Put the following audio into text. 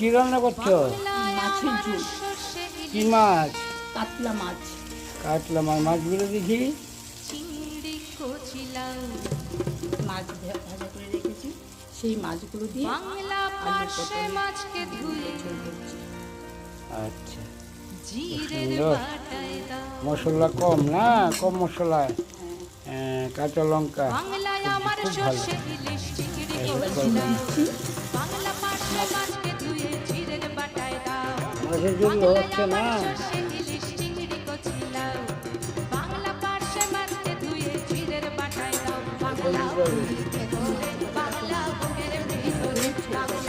কি রান্না করছো? মাছের ঝোল। কি মাছ? কাতলা মাছ। কাতলা মাছ। মাছগুলো দেখি। মাছ ভাজা করে রেখেছি, সেই মাছগুলো দিয়ে আলু পটল দিয়ে ঝোল করছি। আচ্ছা, সুন্দর। মশলা কম না? কম মশলায় কাঁচা লঙ্কা খুব ভালো। এবার ঝোল দিচ্ছি। মাছের ঝোল হচ্ছে না। এখন